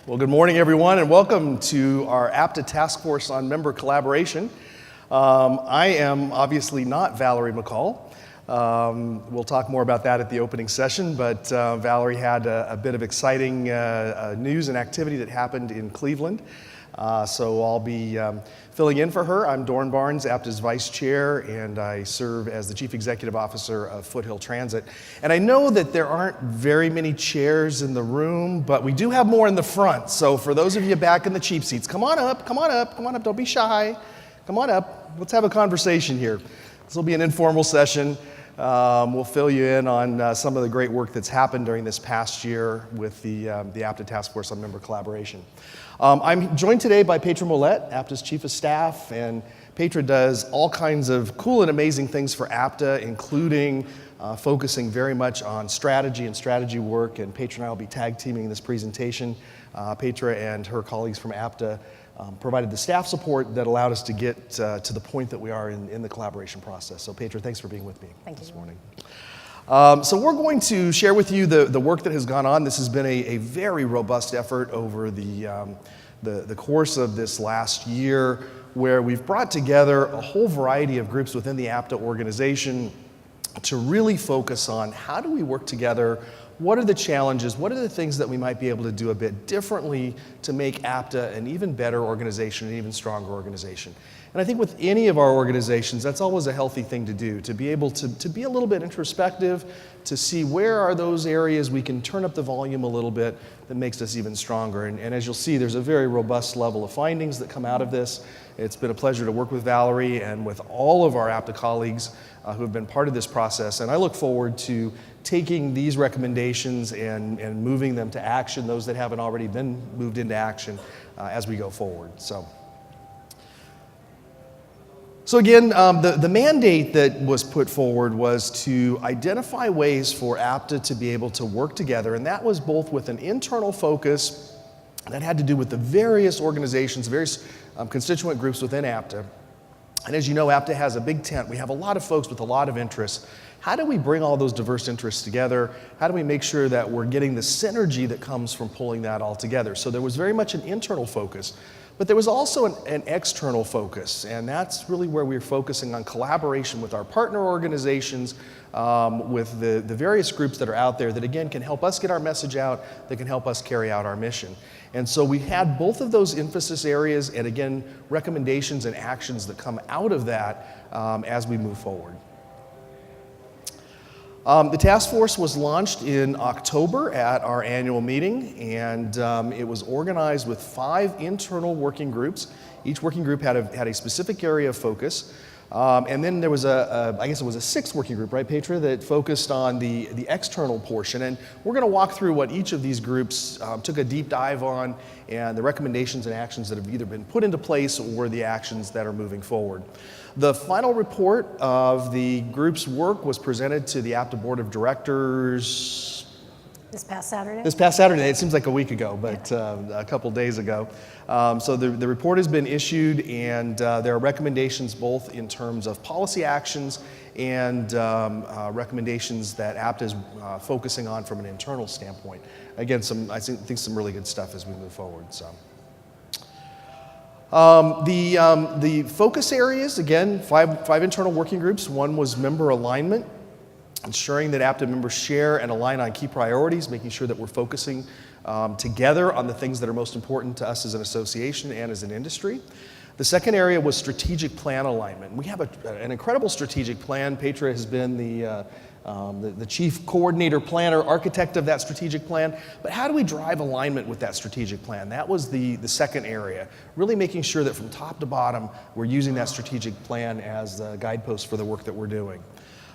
Well, good morning, everyone, and welcome to our APTA Task Force on Member Collaboration. I am obviously not Valerie McCall. We'll talk more about that at the opening session, but Valerie had a bit of exciting news and activity that happened in Cleveland. So I'll be filling in for her. I'm Dorn Barnes, APTA's Vice Chair, and I serve as the Chief Executive Officer of Foothill Transit. And I know that there aren't very many chairs in the room, but we do have more in the front. So for those of you back in the cheap seats, come on up, don't be shy. Come on up, let's have a conversation here. This will be an informal session. We'll fill you in on some of the great work that's happened during this past year with the APTA Task Force on Member Collaboration. I'm joined today by Petra Mollett, APTA's Chief of Staff, and Petra does all kinds of cool and amazing things for APTA, including focusing very much on strategy and strategy work, and Petra and I will be tag teaming this presentation. Petra and her colleagues from APTA provided the staff support that allowed us to get to the point that we are in the collaboration process. So Petra, thanks for being with me this morning. So we're going to share with you the work that has gone on. This has been a very robust effort over the course of this last year, where we've brought together a whole variety of groups within the APTA organization to really focus on how do we work together. What are the challenges? What are the things that we might be able to do a bit differently to make APTA an even better organization, an even stronger organization? And I think with any of our organizations, that's always a healthy thing to do, to be able to be a little bit introspective, to see where are those areas we can turn up the volume a little bit that makes us even stronger. And as you'll see, there's a very robust level of findings that come out of this. It's been a pleasure to work with Valerie and with all of our APTA colleagues who have been part of this process. And I look forward to taking these recommendations and moving them to action, those that haven't already been moved into action as we go forward. So again, the mandate that was put forward was to identify ways for APTA to be able to work together, and that was both with an internal focus that had to do with the various organizations, various constituent groups within APTA. And as you know, APTA has a big tent. We have a lot of folks with a lot of interests. How do we bring all those diverse interests together? How do we make sure that we're getting the synergy that comes from pulling that all together? So there was very much an internal focus, but there was also an external focus, and that's really where we're focusing on collaboration with our partner organizations, with the various groups that are out there that, again, can help us get our message out, that can help us carry out our mission. And so we had both of those emphasis areas and, again, recommendations and actions that come out of that as we move forward. The task force was launched in October at our annual meeting, and it was organized with 5 internal working groups. Each working group had a specific area of focus. And then there was I guess it was a 6th working group, right, Petra, that focused on the external portion. And we're going to walk through what each of these groups took a deep dive on, and the recommendations and actions that have either been put into place or the actions that are moving forward. The final report of the group's work was presented to the APTA Board of Directors this past Saturday? This past Saturday. It seems like a week ago, but a couple days ago. So the report has been issued, and there are recommendations both in terms of policy actions and recommendations that APTA is focusing on from an internal standpoint. Again, I think some really good stuff as we move forward. So. The focus areas, again, five internal working groups. One was member alignment, ensuring that APTA members share and align on key priorities, making sure that we're focusing together on the things that are most important to us as an association and as an industry. The second area was strategic plan alignment. We have an incredible strategic plan. Petra has been the chief coordinator, planner, architect of that strategic plan. But how do we drive alignment with that strategic plan? That was the second area, really making sure that from top to bottom, we're using that strategic plan as the guidepost for the work that we're doing.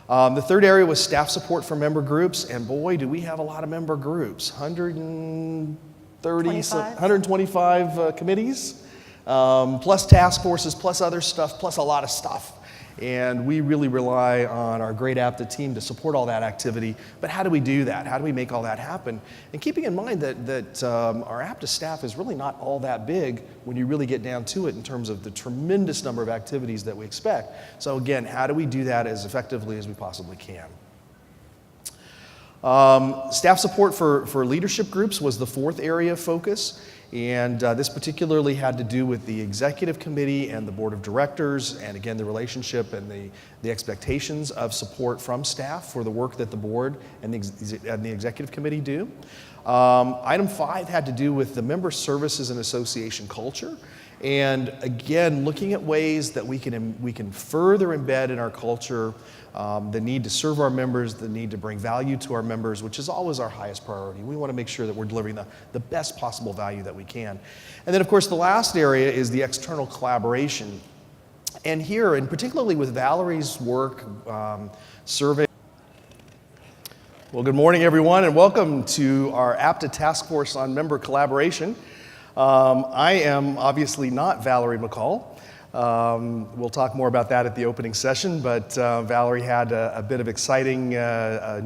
The third area was staff support for member groups, and boy, do we have a lot of member groups, 125 committees, plus task forces, plus other stuff, plus a lot of stuff. And we really rely on our great APTA team to support all that activity. But how do we do that? How do we make all that happen? And keeping in mind that our APTA staff is really not all that big when you really get down to it in terms of the tremendous number of activities that we expect. So again, how do we do that as effectively as we possibly can? Staff support for leadership groups was the fourth area of focus. And this particularly had to do with the executive committee and the board of directors, and again, the relationship and the expectations of support from staff for the work that the board and the executive committee do. Item 5 had to do with the member services and association culture. And again, looking at ways that we can further embed in our culture the need to serve our members, the need to bring value to our members, which is always our highest priority. We want to make sure that we're delivering the best possible value that we can. And then, of course, the last area is the external collaboration. And here, and particularly with Valerie's work, survey. Well, good morning, everyone, and welcome to our APTA Task Force on Member Collaboration. I am obviously not Valerie McCall. We'll talk more about that at the opening session, but Valerie had a bit of exciting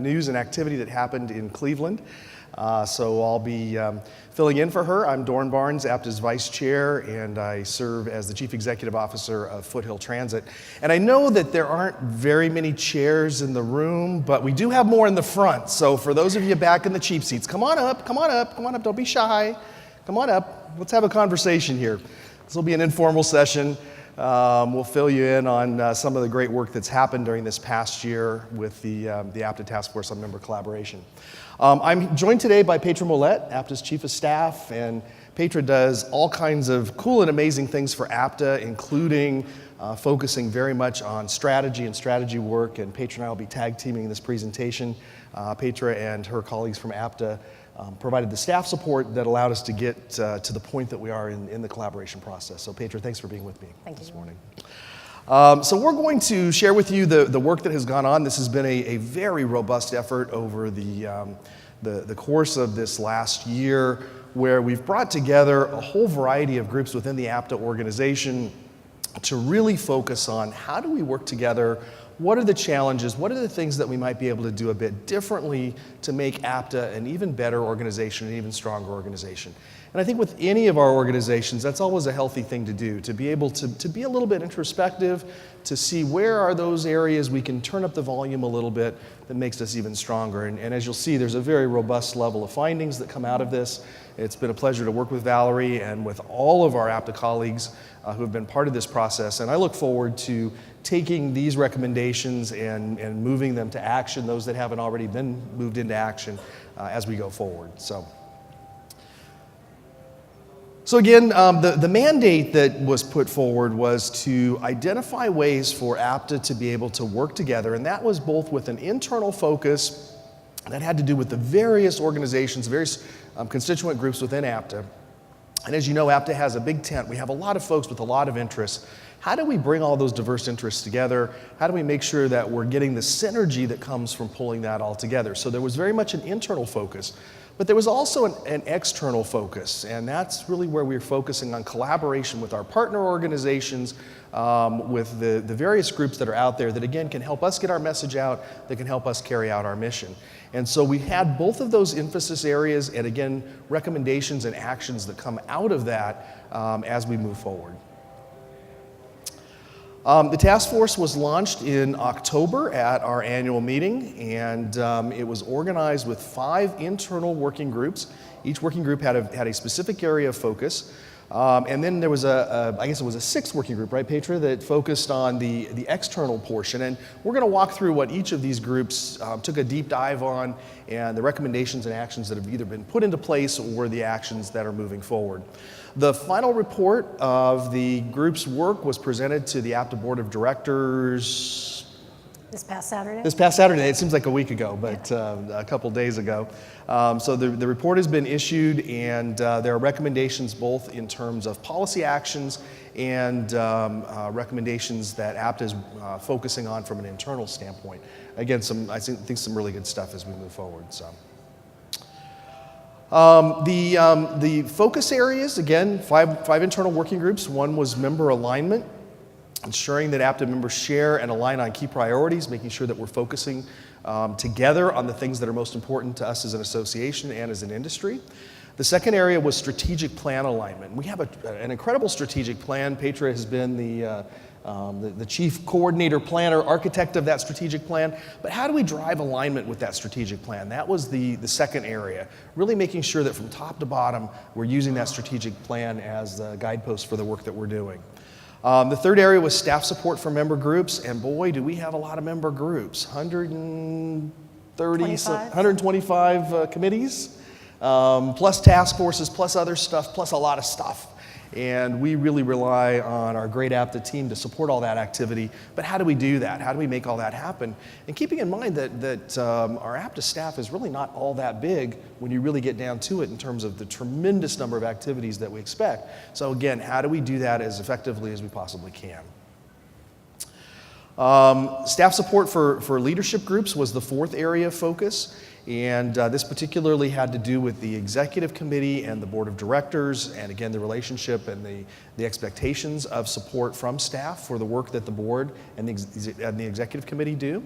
news and activity that happened in Cleveland. So I'll be filling in for her. I'm Dorn Barnes, APTA's Vice Chair, and I serve as the Chief Executive Officer of Foothill Transit. And I know that there aren't very many chairs in the room, but we do have more in the front. So for those of you back in the cheap seats, come on up, don't be shy. Come on up, let's have a conversation here. This will be an informal session. We'll fill you in on some of the great work that's happened during this past year with the APTA Task Force on Member Collaboration. I'm joined today by Petra Mollett, APTA's Chief of Staff, and Petra does all kinds of cool and amazing things for APTA, including focusing very much on strategy and strategy work, and Petra and I will be tag teaming this presentation. Petra and her colleagues from APTA provided the staff support that allowed us to get to the point that we are in the collaboration process. So Petra, thanks for being with me this morning. So we're going to share with you the work that has gone on. This has been a very robust effort over the course of this last year, where we've brought together a whole variety of groups within the APTA organization to really focus on how do we work together. What are the challenges? What are the things that we might be able to do a bit differently to make APTA an even better organization, an even stronger organization? And I think with any of our organizations, that's always a healthy thing to do, to be able to be a little bit introspective, to see where are those areas we can turn up the volume a little bit that makes us even stronger. And as you'll see, there's a very robust level of findings that come out of this. It's been a pleasure to work with Valerie and with all of our APTA colleagues who have been part of this process. And I look forward to taking these recommendations and moving them to action, those that haven't already been moved into action as we go forward. So again, the mandate that was put forward was to identify ways for APTA to be able to work together, and that was both with an internal focus that had to do with the various organizations, various constituent groups within APTA. And as you know, APTA has a big tent. We have a lot of folks with a lot of interests. How do we bring all those diverse interests together? How do we make sure that we're getting the synergy that comes from pulling that all together? So there was very much an internal focus, but there was also an external focus, and that's really where we're focusing on collaboration with our partner organizations, with the various groups that are out there that, again, can help us get our message out, that can help us carry out our mission. And so we had both of those emphasis areas and, again, recommendations and actions that come out of that as we move forward. The task force was launched in October at our annual meeting, and it was organized with 5 internal working groups. Each working group had a specific area of focus. And then there was I guess it was a 6th working group, right, Petra, that focused on the external portion. And we're going to walk through what each of these groups took a deep dive on and the recommendations and actions that have either been put into place or the actions that are moving forward. The final report of the group's work was presented to the APTA Board of Directors this past Saturday? This past Saturday. It seems like a week ago, but a couple days ago. So the report has been issued, and there are recommendations both in terms of policy actions and recommendations that APTA is focusing on from an internal standpoint. Again, I think some really good stuff as we move forward. So. The focus areas, again, five internal working groups. One was member alignment, ensuring that APTA members share and align on key priorities, making sure that we're focusing together on the things that are most important to us as an association and as an industry. The second area was strategic plan alignment. We have an incredible strategic plan. Petra has been the chief coordinator, planner, architect of that strategic plan. But how do we drive alignment with that strategic plan? That was the second area, really making sure that from top to bottom, we're using that strategic plan as the guidepost for the work that we're doing. The third area was staff support for member groups, and boy, do we have a lot of member groups, 125 committees, plus task forces, plus other stuff, plus a lot of stuff. And we really rely on our great APTA team to support all that activity. But how do we do that? How do we make all that happen? And keeping in mind that our APTA staff is really not all that big when you really get down to it in terms of the tremendous number of activities that we expect. So again, how do we do that as effectively as we possibly can? Staff support for leadership groups was the fourth area of focus. And this particularly had to do with the executive committee and the board of directors, and again, the relationship and the expectations of support from staff for the work that the board and the executive committee do.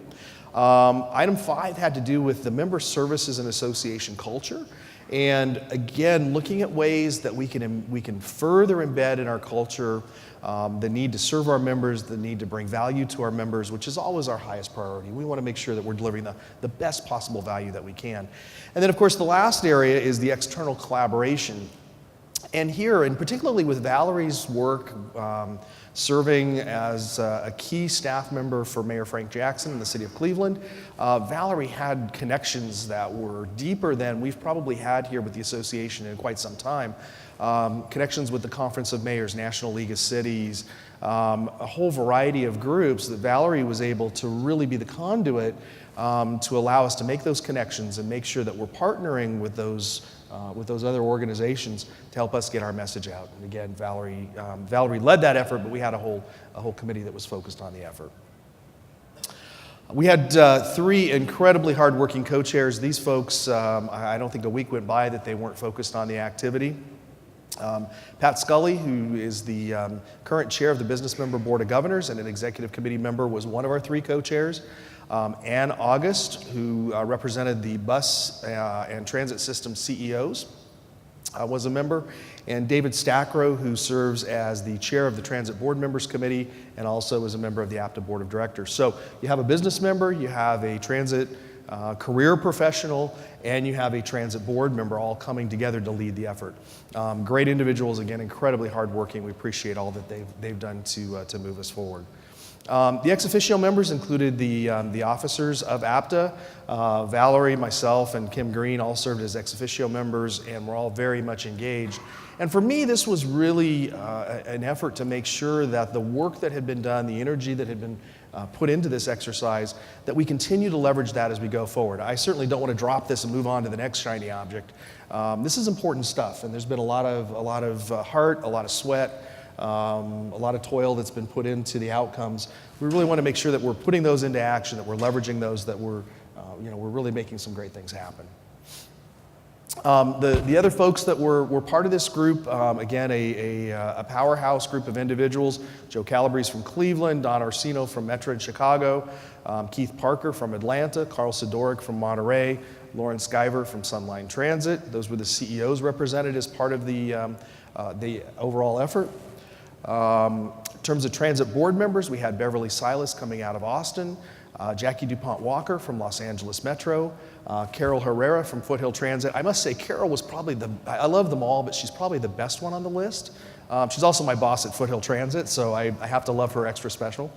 Item 5 had to do with the member services and association culture. And again, looking at ways that we can further embed in our culture the need to serve our members, the need to bring value to our members, which is always our highest priority. We want to make sure that we're delivering the best possible value that we can. And then, of course, the last area is the external collaboration. And here, and particularly with Valerie's work serving as a key staff member for Mayor Frank Jackson in the city of Cleveland, Valerie had connections that were deeper than we've probably had here with the association in quite some time. Connections with the Conference of Mayors, National League of Cities, a whole variety of groups that Valerie was able to really be the conduit to allow us to make those connections and make sure that we're partnering with those other organizations to help us get our message out. And again, Valerie led that effort, but we had a whole committee that was focused on the effort. We had 3 incredibly hardworking co-chairs. These folks, I don't think a week went by that they weren't focused on the activity. Pat Scully, who is the current chair of the Business Member Board of Governors and an executive committee member, was one of our 3 co-chairs. Ann August, who represented the bus and transit system CEOs, was a member. And David Stackrow, who serves as the chair of the Transit Board Members Committee and also is a member of the APTA Board of Directors. So you have a business member, you have a transit career professional, and you have a transit board member all coming together to lead the effort. Great individuals, again, incredibly hardworking. We appreciate all that they've done to move us forward. The ex officio members included the officers of APTA. Valerie, myself, and Kim Green all served as ex officio members, and we're all very much engaged. And for me, this was really an effort to make sure that the work that had been done, the energy that had been put into this exercise, that we continue to leverage that as we go forward. I certainly don't want to drop this and move on to the next shiny object. This is important stuff, and there's been a lot of heart, a lot of sweat, a lot of toil that's been put into the outcomes. We really want to make sure that we're putting those into action, that we're leveraging those, that we're really making some great things happen. The other folks that were part of this group, again, a powerhouse group of individuals. Joe Calabrese from Cleveland, Don Orsino from Metro in Chicago, Keith Parker from Atlanta, Carl Sidoric from Monterey, Lauren Skyver from Sunline Transit. Those were the CEOs represented as part of the overall effort. In terms of transit board members, we had Beverly Silas coming out of Austin, Jackie DuPont Walker from Los Angeles Metro, Carol Herrera from Foothill Transit. I must say Carol was probably I love them all, but she's probably the best one on the list. She's also my boss at Foothill Transit, so I have to love her extra special.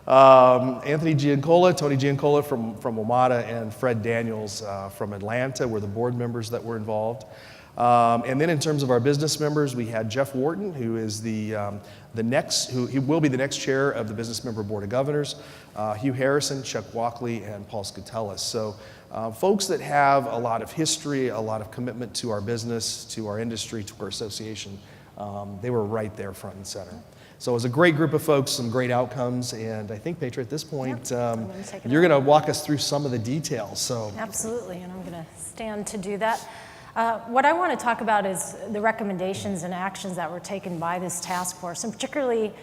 Tony Giancola from WMATA, and Fred Daniels from Atlanta were the board members that were involved. And then in terms of our business members, we had Jeff Wharton, who is he will be the next chair of the Business Member Board of Governors, Hugh Harrison, Chuck Walkley, and Paul Scutellis. So folks that have a lot of history, a lot of commitment to our business, to our industry, to our association, they were right there front and center. So it was a great group of folks, some great outcomes, and I think, Petra, at this point, you're going to walk us through some of the details. So absolutely, and I'm going to stand to do that. What I want to talk about is the recommendations and actions that were taken by this task force, and particularly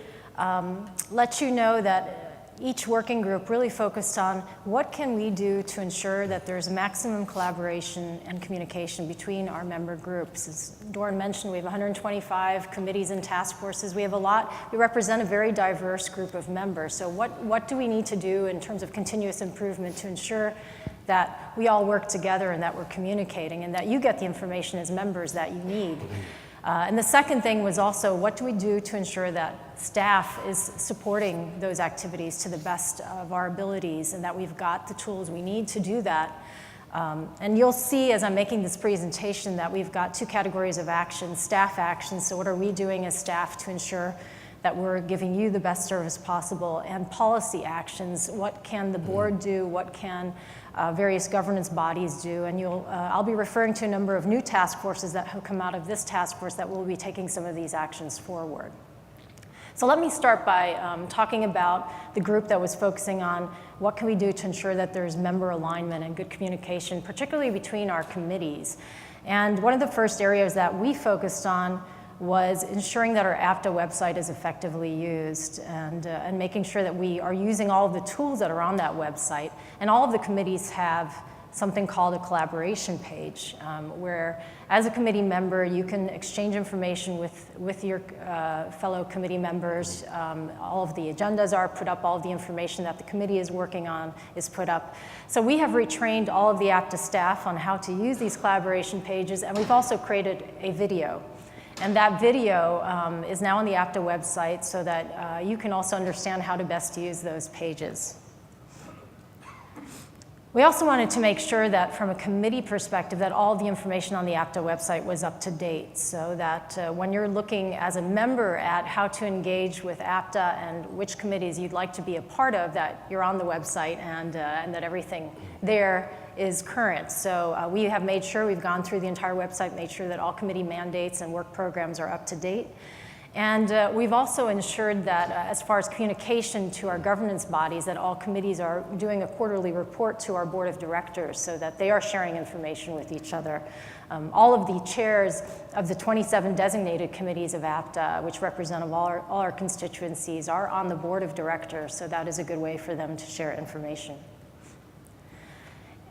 let you know that each working group really focused on what can we do to ensure that there's maximum collaboration and communication between our member groups. As Doran mentioned, we have 125 committees and task forces. We have a lot, we represent a very diverse group of members. So what do we need to do in terms of continuous improvement to ensure that we all work together and that we're communicating and that you get the information as members that you need? And the second thing was also, what do we do to ensure that staff is supporting those activities to the best of our abilities and that we've got the tools we need to do that? And you'll see as I'm making this presentation that we've got two categories of action: staff actions, so what are we doing as staff to ensure that we're giving you the best service possible, and policy actions, what can the board do, what can various governance bodies do, and I'll be referring to a number of new task forces that have come out of this task force that will be taking some of these actions forward. So let me start by talking about the group that was focusing on what can we do to ensure that there's member alignment and good communication, particularly between our committees. And one of the first areas that we focused on was ensuring that our APTA website is effectively used and making sure that we are using all of the tools that are on that website. And all of the committees have something called a collaboration page, where as a committee member, you can exchange information with your fellow committee members. All of the agendas are put up, all of the information that the committee is working on is put up. So we have retrained all of the APTA staff on how to use these collaboration pages, and we've also created a video. And that video is now on the APTA website so that you can also understand how to best use those pages. We also wanted to make sure that from a committee perspective that all the information on the APTA website was up to date, so that when you're looking as a member at how to engage with APTA and which committees you'd like to be a part of, that you're on the website and that everything there is current. So we have made sure we've gone through the entire website, made sure that all committee mandates and work programs are up to date. And we've also ensured that as far as communication to our governance bodies, that all committees are doing a quarterly report to our board of directors so that they are sharing information with each other. All of the chairs of the 27 designated committees of APTA, which represent all our constituencies, are on the board of directors, so that is a good way for them to share information.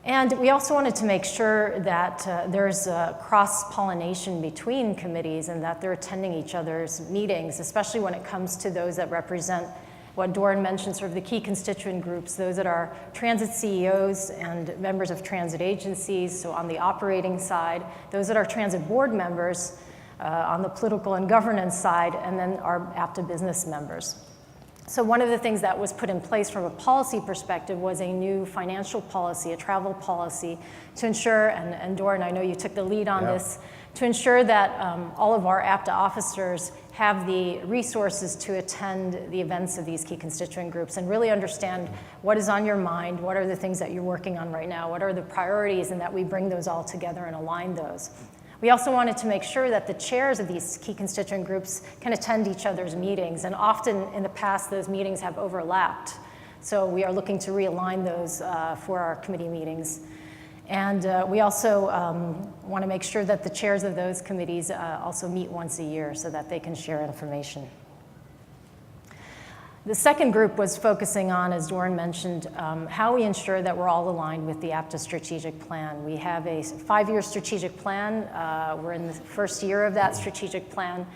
And we also wanted to make sure that there's cross-pollination between committees and that they're attending each other's meetings, especially when it comes to those that represent what Doran mentioned, sort of the key constituent groups, those that are transit CEOs and members of transit agencies, so on the operating side, those that are transit board members on the political and governance side, and then our APTA business members. So one of the things that was put in place from a policy perspective was a new financial policy, a travel policy, to ensure, and Doran, I know you took the lead on this, to ensure that all of our APTA officers have the resources to attend the events of these key constituent groups and really understand what is on your mind, what are the things that you're working on right now, what are the priorities, and that we bring those all together and align those. We also wanted to make sure that the chairs of these key constituent groups can attend each other's meetings, and often in the past those meetings have overlapped. So we are looking to realign those for our committee meetings. And we also want to make sure that the chairs of those committees also meet once a year so that they can share information. The second group was focusing on, as Doran mentioned, how we ensure that we're all aligned with the APTA strategic plan. We have a 5-year strategic plan. We're in the first year of that strategic plan,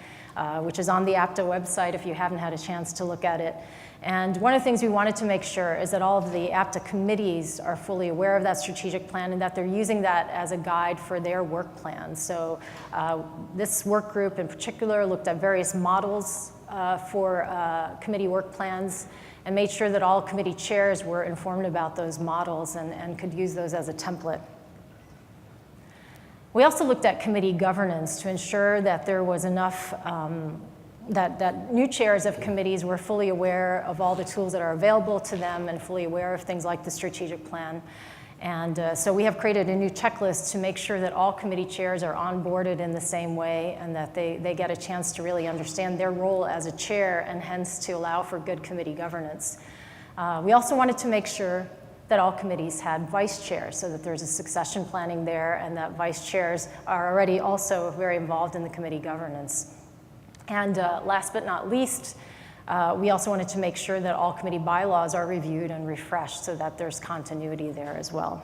which is on the APTA website if you haven't had a chance to look at it. And one of the things we wanted to make sure is that all of the APTA committees are fully aware of that strategic plan and that they're using that as a guide for their work plans. So this work group in particular looked at various models for committee work plans and made sure that all committee chairs were informed about those models and could use those as a template. We also looked at committee governance to ensure that there was enough, that new chairs of committees were fully aware of all the tools that are available to them and fully aware of things like the strategic plan. And so we have created a new checklist to make sure that all committee chairs are onboarded in the same way and that they get a chance to really understand their role as a chair and hence to allow for good committee governance. We also wanted to make sure that all committees had vice chairs so that there's a succession planning there and that vice chairs are already also very involved in the committee governance. And last but not least, We also wanted to make sure that all committee bylaws are reviewed and refreshed so that there's continuity there as well.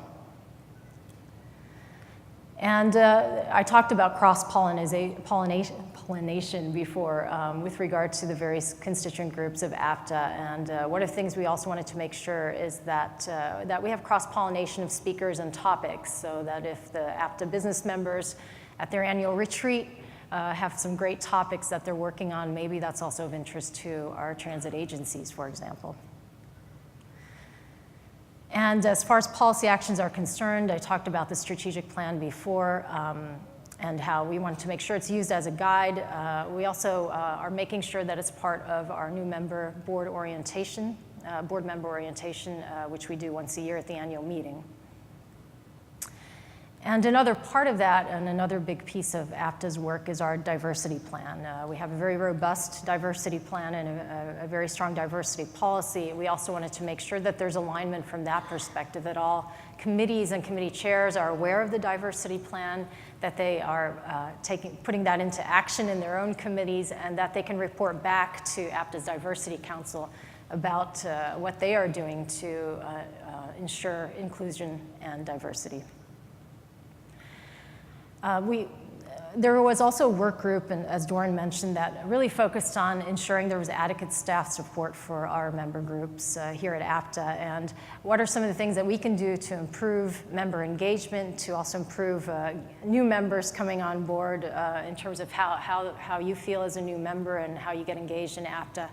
And I talked about cross-pollination before with regard to the various constituent groups of APTA. And one of the things we also wanted to make sure is that, that we have cross-pollination of speakers and topics, so that if the APTA business members at their annual retreat have some great topics that they're working on, maybe that's also of interest to our transit agencies, for example. And as far as policy actions are concerned, I talked about the strategic plan before and how we wanted to make sure it's used as a guide. We also are making sure that it's part of our new member board orientation, board member orientation, which we do once a year at the annual meeting. And another part of that, and another big piece of APTA's work, is our diversity plan. We have a very robust diversity plan and a very strong diversity policy. We also wanted to make sure that there's alignment from that perspective, that all committees and committee chairs are aware of the diversity plan, that they are putting that into action in their own committees, and that they can report back to APTA's Diversity Council about what they are doing to ensure inclusion and diversity. There was also a work group, and as Doran mentioned, that really focused on ensuring there was adequate staff support for our member groups here at APTA, and what are some of the things that we can do to improve member engagement, to also improve new members coming on board in terms of how you feel as a new member and how you get engaged in APTA.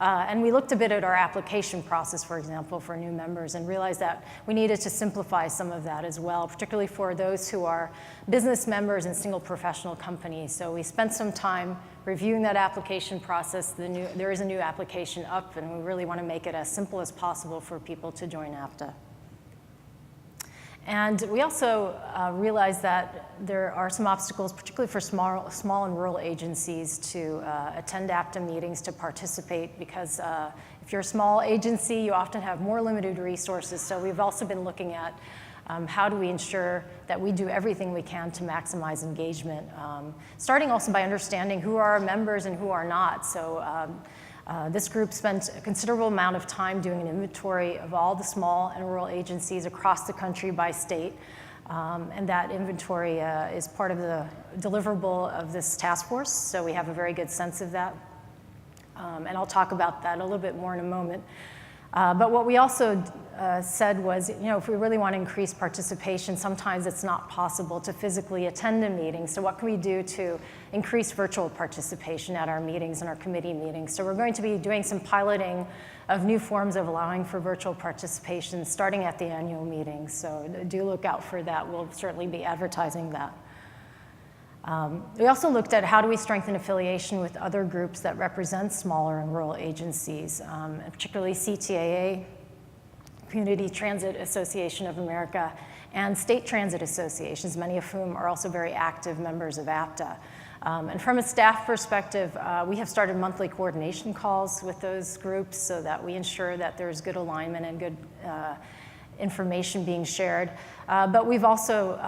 And we looked a bit at our application process, for example, for new members, and realized that we needed to simplify some of that as well, particularly for those who are business members in single professional companies. So we spent some time reviewing that application process. There is a new application up, and we really want to make it as simple as possible for people to join APTA. And we also realized that there are some obstacles, particularly for small and rural agencies, to attend APTA meetings, to participate, because if you're a small agency, you often have more limited resources. So we've also been looking at how do we ensure that we do everything we can to maximize engagement, starting also by understanding who are our members and who are not. So this group spent a considerable amount of time doing an inventory of all the small and rural agencies across the country by state. And that inventory is part of the deliverable of this task force, so we have a very good sense of that. And I'll talk about that a little bit more in a moment. But what we also said was, if we really want to increase participation, sometimes it's not possible to physically attend a meeting. So what can we do to increase virtual participation at our meetings and our committee meetings? So we're going to be doing some piloting of new forms of allowing for virtual participation starting at the annual meeting. So do look out for that. We'll certainly be advertising that. We also looked at how do we strengthen affiliation with other groups that represent smaller and rural agencies, particularly CTAA, Community Transit Association of America, and state transit associations, many of whom are also very active members of APTA. And from a staff perspective, we have started monthly coordination calls with those groups so that we ensure that there's good alignment and good information being shared. But we've also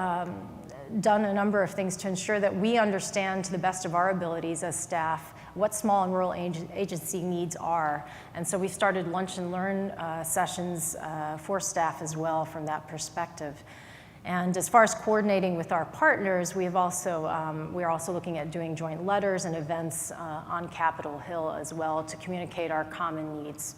done a number of things to ensure that we understand to the best of our abilities as staff what small and rural agency needs are. And so we've started lunch and learn sessions for staff as well from that perspective. And as far as coordinating with our partners, we're also looking at doing joint letters and events on Capitol Hill as well to communicate our common needs.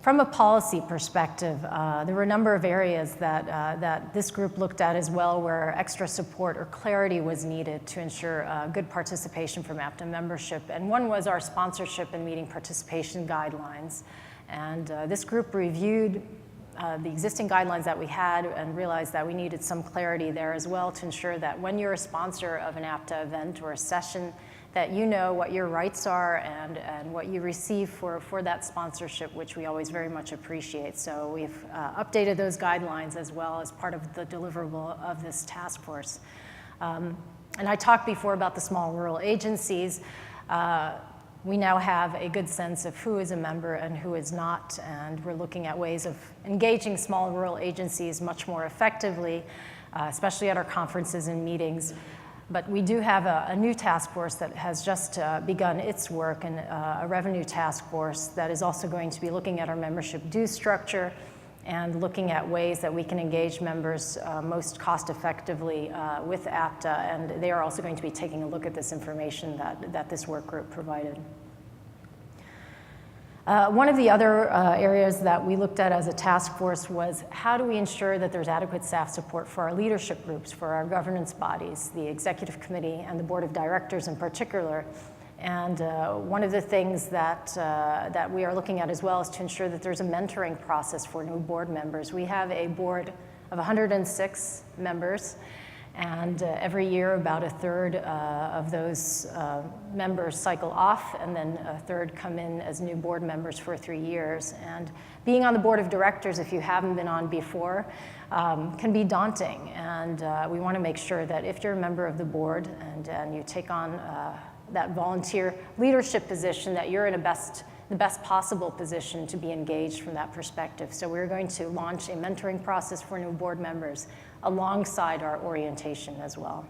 From a policy perspective, there were a number of areas that this group looked at as well where extra support or clarity was needed to ensure good participation from APTA membership. And one was our sponsorship and meeting participation guidelines. And this group reviewed the existing guidelines that we had and realized that we needed some clarity there as well to ensure that when you're a sponsor of an APTA event or a session, that you know what your rights are and what you receive for that sponsorship, which we always very much appreciate. So we've updated those guidelines as well as part of the deliverable of this task force. And I talked before about the small rural agencies. We now have a good sense of who is a member and who is not, and we're looking at ways of engaging small rural agencies much more effectively, especially at our conferences and meetings. But we do have a new task force that has just begun its work, and a revenue task force that is also going to be looking at our membership dues structure and looking at ways that we can engage members most cost effectively with APTA, and they are also going to be taking a look at this information that this work group provided. One of the other areas that we looked at as a task force was how do we ensure that there's adequate staff support for our leadership groups, for our governance bodies, the executive committee and the board of directors in particular. And one of the things that we are looking at as well is to ensure that there's a mentoring process for new board members. We have a board of 106 members, and every year about a third of those members cycle off, and then a third come in as new board members for 3 years. And being on the board of directors, if you haven't been on before, can be daunting. And we want to make sure that if you're a member of the board and you take on that volunteer leadership position, that you're in the best possible position to be engaged from that perspective. So we're going to launch a mentoring process for new board members alongside our orientation as well.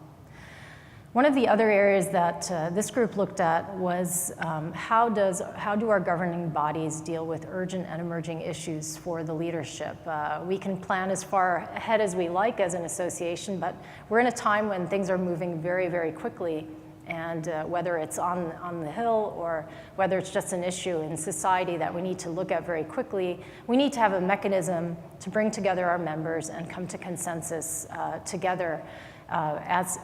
One of the other areas that this group looked at was how do our governing bodies deal with urgent and emerging issues for the leadership? We can plan as far ahead as we like as an association, but we're in a time when things are moving very, very quickly. And whether it's on the Hill or whether it's just an issue in society that we need to look at very quickly, we need to have a mechanism to bring together our members and come to consensus together as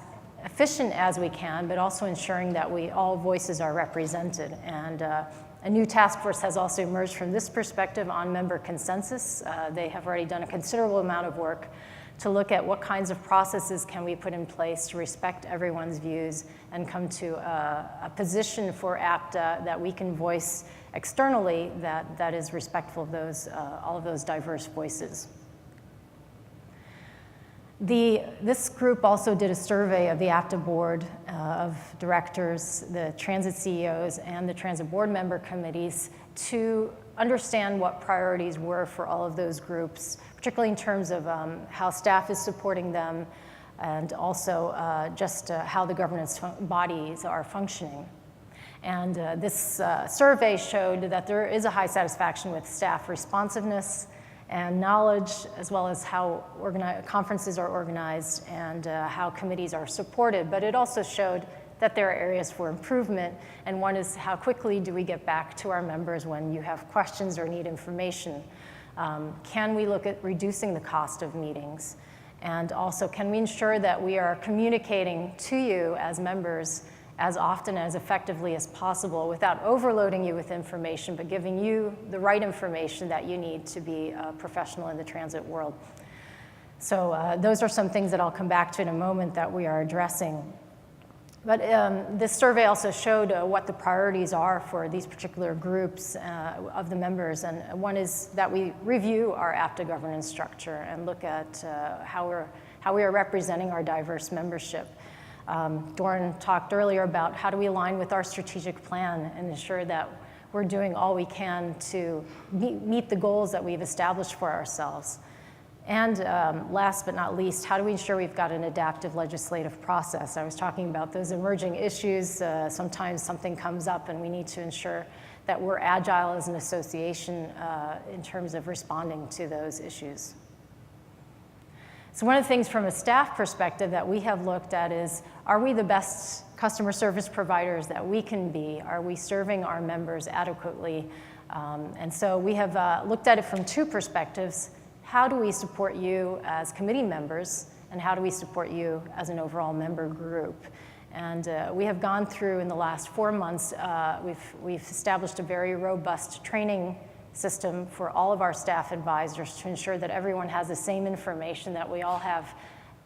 efficient as we can, but also ensuring that all voices are represented. And a new task force has also emerged from this perspective on member consensus. They have already done a considerable amount of work to look at what kinds of processes can we put in place to respect everyone's views and come to a position for APTA that we can voice externally that is respectful of all of those diverse voices. This group also did a survey of the APTA board of directors, the transit CEOs, and the transit board member committees to understand what priorities were for all of those groups, particularly in terms of how staff is supporting them, and also just how the governance bodies are functioning. And this survey showed that there is a high satisfaction with staff responsiveness and knowledge, as well as how conferences are organized and how committees are supported. But it also showed that there are areas for improvement, and one is how quickly do we get back to our members when you have questions or need information? Can we look at reducing the cost of meetings? And also, can we ensure that we are communicating to you as members as often as effectively as possible without overloading you with information, but giving you the right information that you need to be a professional in the transit world? So those are some things that I'll come back to in a moment that we are addressing. But this survey also showed what the priorities are for these particular groups of the members. And one is that we review our APTA governance structure and look at how we are representing our diverse membership. Doran talked earlier about how do we align with our strategic plan and ensure that we're doing all we can to meet the goals that we've established for ourselves. And last but not least, how do we ensure we've got an adaptive legislative process? I was talking about those emerging issues. Sometimes something comes up and we need to ensure that we're agile as an association in terms of responding to those issues. So one of the things from a staff perspective that we have looked at is, are we the best customer service providers that we can be? Are we serving our members adequately? And so we have looked at it from two perspectives. How do we support you as committee members, and how do we support you as an overall member group? And we have gone through, in the last 4 months, we've established a very robust training system for all of our staff advisors to ensure that everyone has the same information, that we all have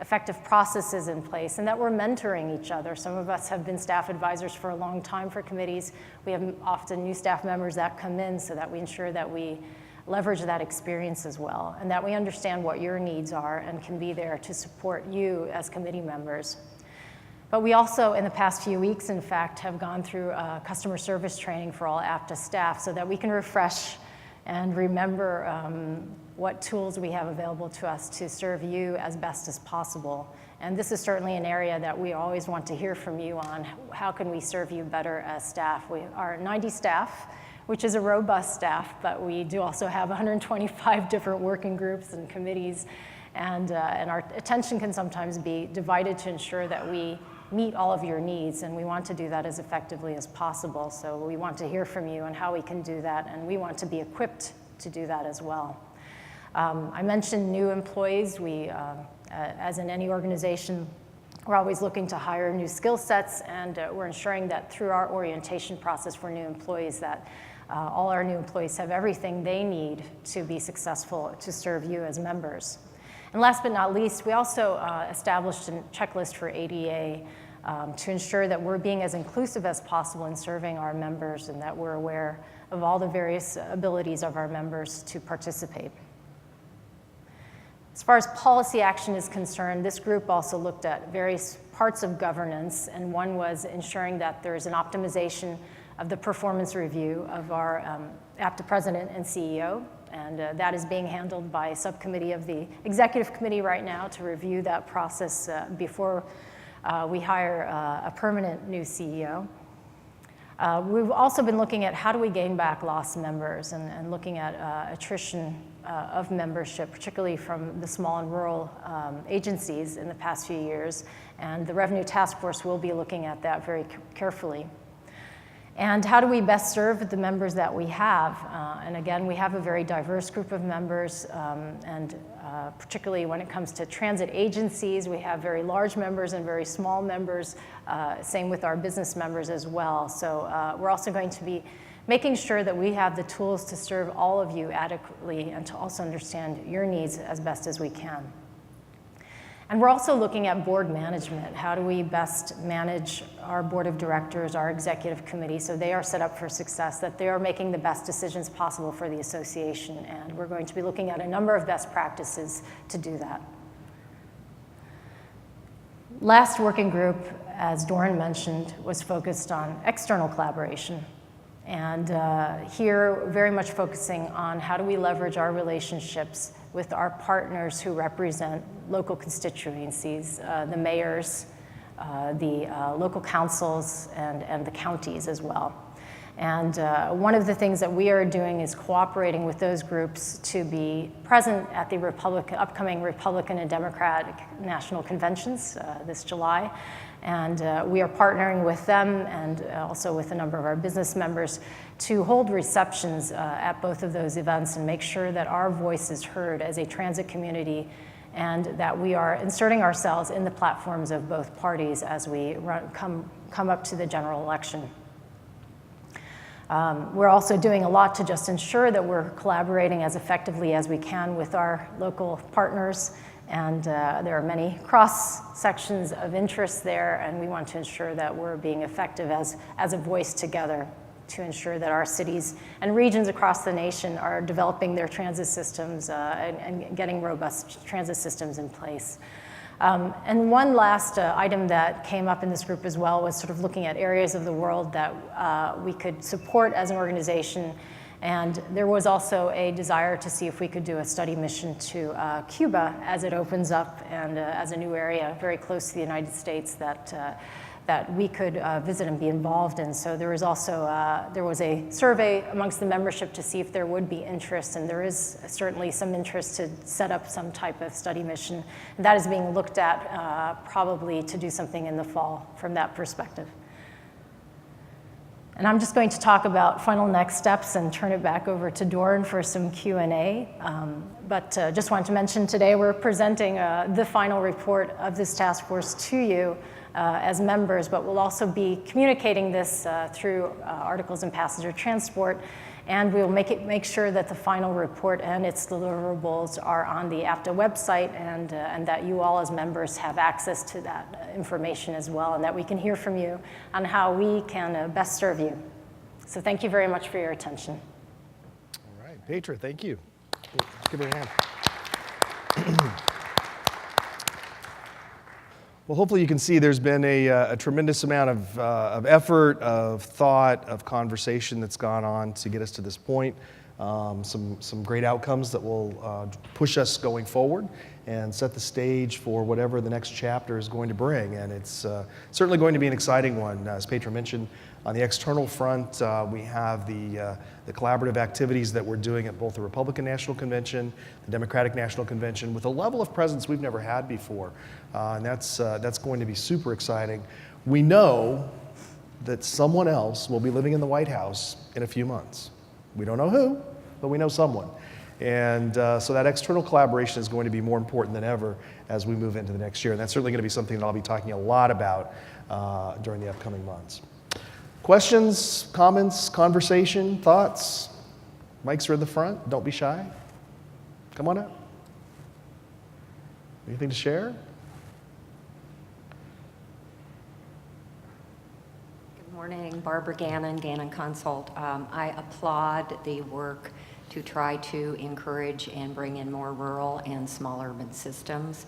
effective processes in place, and that we're mentoring each other. Some of us have been staff advisors for a long time for committees. We have often new staff members that come in, so that we ensure that we leverage that experience as well, and that we understand what your needs are and can be there to support you as committee members. But we also, in the past few weeks, in fact, have gone through customer service training for all APTA staff so that we can refresh and remember what tools we have available to us to serve you as best as possible. And this is certainly an area that we always want to hear from you on. How can we serve you better as staff? We are 90 staff, which is a robust staff, but we do also have 125 different working groups and committees, and our attention can sometimes be divided to ensure that we meet all of your needs, and we want to do that as effectively as possible. So we want to hear from you on how we can do that, and we want to be equipped to do that as well. I mentioned new employees. We, as in any organization, we're always looking to hire new skill sets, and we're ensuring that through our orientation process for new employees that all our new employees have everything they need to be successful to serve you as members. And last but not least, we also established a checklist for ADA to ensure that we're being as inclusive as possible in serving our members and that we're aware of all the various abilities of our members to participate. As far as policy action is concerned, this group also looked at various parts of governance, and one was ensuring that there's an optimization of the performance review of our APTA president and CEO, and that is being handled by a subcommittee of the executive committee right now to review that process before we hire a permanent new CEO. We've also been looking at how do we gain back lost members and looking at attrition of membership, particularly from the small and rural agencies in the past few years. And the Revenue Task Force will be looking at that very carefully. And how do we best serve the members that we have? And again, we have a very diverse group of members, and particularly when it comes to transit agencies, we have very large members and very small members, same with our business members as well. So we're also going to be making sure that we have the tools to serve all of you adequately and to also understand your needs as best as we can. And we're also looking at board management. How do we best manage our board of directors, our executive committee, so they are set up for success, that they are making the best decisions possible for the association. And we're going to be looking at a number of best practices to do that. Last working group, as Doran mentioned, was focused on external collaboration. And here, very much focusing on how do we leverage our relationships with our partners who represent local constituencies, the mayors, the local councils, and the counties as well. And one of the things that we are doing is cooperating with those groups to be present at the upcoming Republican and Democratic national conventions this July. And we are partnering with them and also with a number of our business members to hold receptions at both of those events and make sure that our voice is heard as a transit community and that we are inserting ourselves in the platforms of both parties as we come up to the general election. We're also doing a lot to just ensure that we're collaborating as effectively as we can with our local partners. And there are many cross sections of interest there, and we want to ensure that we're being effective as a voice together to ensure that our cities and regions across the nation are developing their transit systems and getting robust transit systems in place. And one last item that came up in this group as well was sort of looking at areas of the world that we could support as an organization. And there was also a desire to see if we could do a study mission to Cuba as it opens up and as a new area very close to the United States that we could visit and be involved in. So there was also there was a survey amongst the membership to see if there would be interest, and there is certainly some interest to set up some type of study mission. And that is being looked at probably to do something in the fall from that perspective. And I'm just going to talk about final next steps and turn it back over to Doran for some Q&A. But just wanted to mention today we're presenting the final report of this task force to you as members, but we'll also be communicating this through articles in passenger transport. And we'll make sure that the final report and its deliverables are on the APTA website and that you all as members have access to that information as well, and that we can hear from you on how we can best serve you. So thank you very much for your attention. All right, Petra, thank you. Let's give her a hand. Well, hopefully you can see there's been a tremendous amount of effort, of thought, of conversation that's gone on to get us to this point. some great outcomes that will push us going forward and set the stage for whatever the next chapter is going to bring. And it's certainly going to be an exciting one. As Petra mentioned, on the external front, we have the collaborative activities that we're doing at both the Republican National Convention, the Democratic National Convention, with a level of presence we've never had before. And that's going to be super exciting. We know that someone else will be living in the White House in a few months. We don't know who, but we know someone. And so that external collaboration is going to be more important than ever as we move into the next year. And that's certainly going to be something that I'll be talking a lot about during the upcoming months. Questions, comments, conversation, thoughts? Mics are in the front. Don't be shy. Come on up. Anything to share? Good morning, Barbara Gannon, Gannon Consult. I applaud the work to try to encourage and bring in more rural and small urban systems.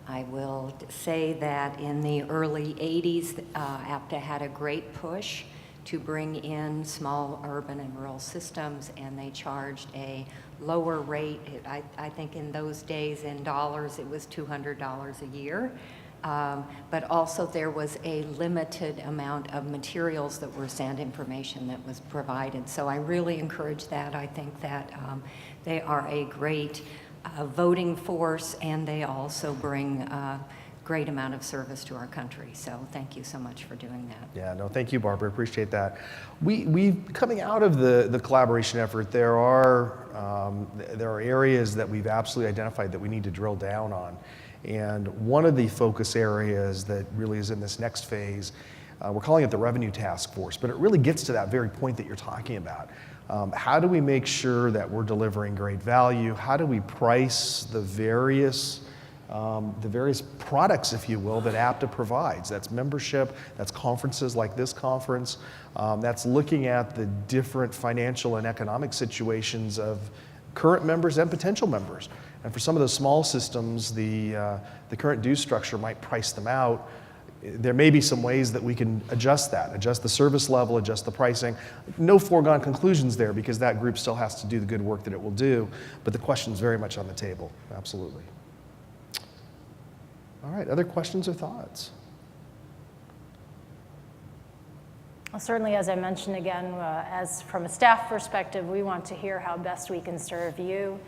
I will say that in the early 80s, APTA had a great push to bring in small urban and rural systems, and they charged a lower rate. I think in those days, in dollars, it was $200 a year. But also there was a limited amount of materials that were sent, information that was provided. So I really encourage that. I think that they are a great voting force, and they also bring a great amount of service to our country. So thank you so much for doing that. Yeah, no, thank you, Barbara. Appreciate that. We coming out of the collaboration effort, there are areas that we've absolutely identified that we need to drill down on. And one of the focus areas that really is in this next phase, we're calling it the Revenue Task Force, but it really gets to that very point that you're talking about. How do we make sure that we're delivering great value? How do we price the various products, if you will, that APTA provides? That's membership, that's conferences like this conference, that's looking at the different financial and economic situations of current members and potential members. And for some of those small systems, the current due structure might price them out. There may be some ways that we can adjust that, adjust the service level, adjust the pricing. No foregone conclusions there, because that group still has to do the good work that it will do, but the question is very much on the table, absolutely. All right, other questions or thoughts? Well, certainly, as I mentioned again, as from a staff perspective, we want to hear how best we can serve you.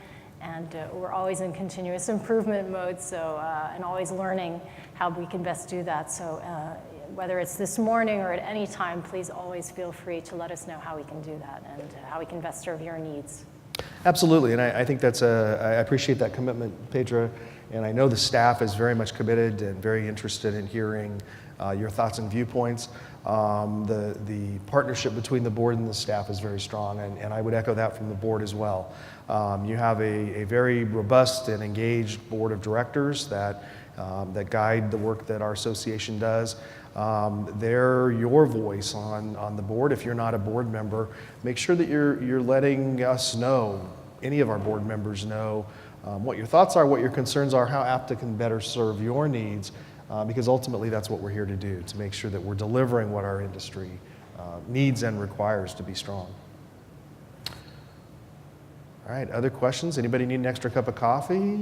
And we're always in continuous improvement mode, so and always learning how we can best do that. So whether it's this morning or at any time, please always feel free to let us know how we can do that and how we can best serve your needs. Absolutely, and I think I appreciate that commitment, Petra, and I know the staff is very much committed and very interested in hearing your thoughts and viewpoints. The partnership between the board and the staff is very strong, and I would echo that from the board as well. You have a very robust and engaged board of directors that guide the work that our association does. They're your voice on the board. If you're not a board member, make sure that you're letting us know, any of our board members know, what your thoughts are, what your concerns are, how APTA can better serve your needs, because ultimately that's what we're here to do, to make sure that we're delivering what our industry needs and requires to be strong. All right, other questions? Anybody need an extra cup of coffee?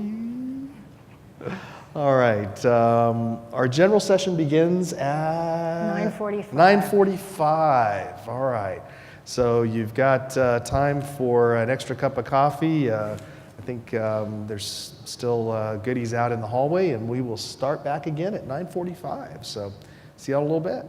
All right, our general session begins at 9:45. 9:45, all right. So you've got time for an extra cup of coffee. I think there's still goodies out in the hallway, and we will start back again at 9:45. So see you all in a little bit.